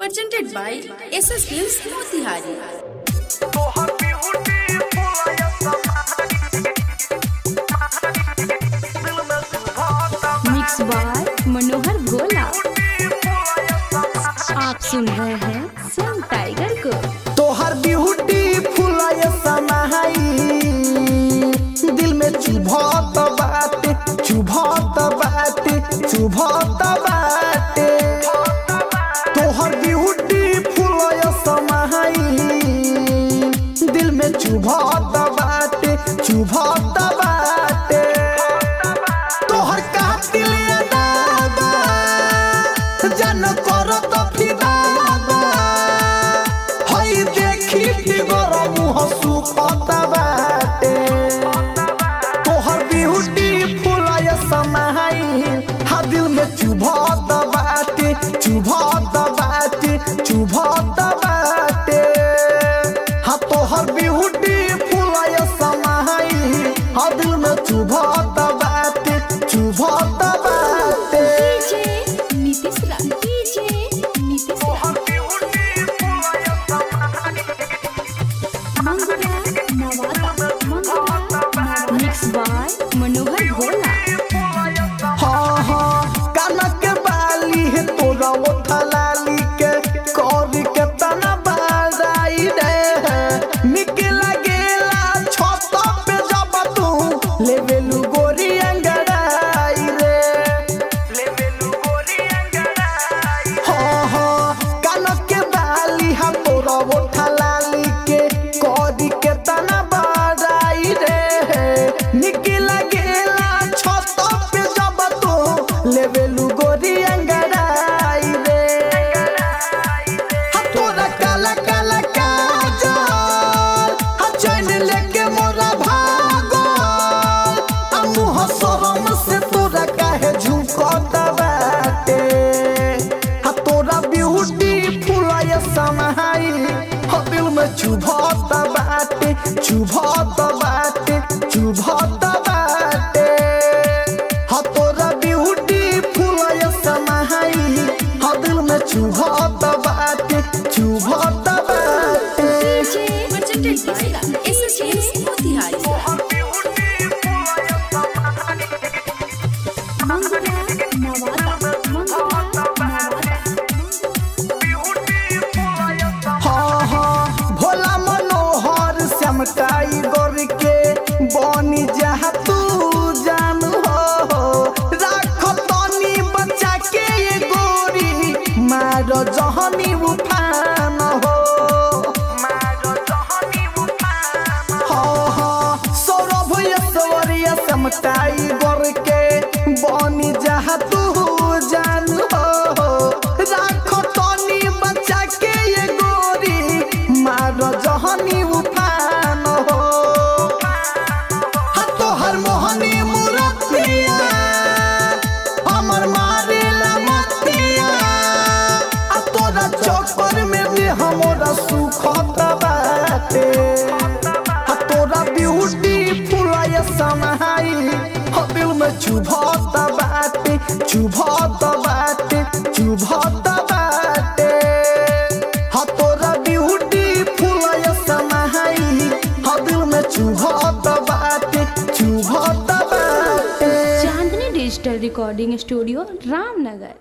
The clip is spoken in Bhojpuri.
presented by SS Films Motihari. Mix by Manohar Bhola. आप सुन रहे हैं सन टाइगर को। तोहर ब्यूटी फुलाय समाई दिल में चुभत बाटे चुभत बाटे चुभत बाटे। तोहर ब्यूटी फुलाय समाई दिल में चुभत बाटे चुभत बाटे। तोहर कातिल अदा जान करत फिदा देखी फिगर मुँह सुखत बाटे। तोहर ब्यूटी फुलाय समाई हा दिल में चुभत बाटे चुभत बाटे चुभत बाटे। हा तोहर ब्यूटी फुलाय समाई हा दिल में चुभत बाटे चुभत बाटे। Mix by Manohar Bhola. हाँ हाँ कनक बाली है तोरा ओठा लाली के कौरी के तना बाराई रे। निक लगेला छत पे जब तू लेवेलू गोरी अंगड़ाई रे। लेवेलू गोरी अंगड़ाई। हाँ हाँ कनक बाली है तोरा ओठा लाली के कौरी के तना बाराई रे। निक लगेला छत पे जब तू लेवेलू गोरी अंगड़ाई रे। तोरा काला काला काजल चैन लेके मोरा भागल। मुँह शरम से तोरा काहे झुकत बाटे। तोरा ब्यूटी फुलाय समाई दिल में चुभत बाटे चुभत बाटे चुभत बाटे। तोरा ब्यूटी फुलाय समाई दिल में चुभत बाटे चुभत बाटे। Presented by SS Films Motihari. हाँ हाँ भोला मनोहर श्याम टाइगर के बनी जहाँ तू जान हो। राख तनी बच्चा के ये गोरी मार जहनी उफान हो। हाँ हाँ सौरभ ऐश्वर्या श्याम टाइगर के बनी जहाँ तू जान हो। राख तनी बच्चा के ये गोरी मार जहनी उफान हो। तोहर मोहनी मूर्तिया हमर मारेला मतिया। तोरा चक्कर में भी हमरा सुखत बाटे। तोरा ब्यूटी फुलाय समाई दिल में चुभत बाटे चुभत बाटे चुभत बाटे। तोरा ब्यूटी फुलाय समाई दिल में चुभत बाटे चुभत बाटे। चांदनी डिजिटल रिकॉर्डिंग स्टूडियो रामनगर।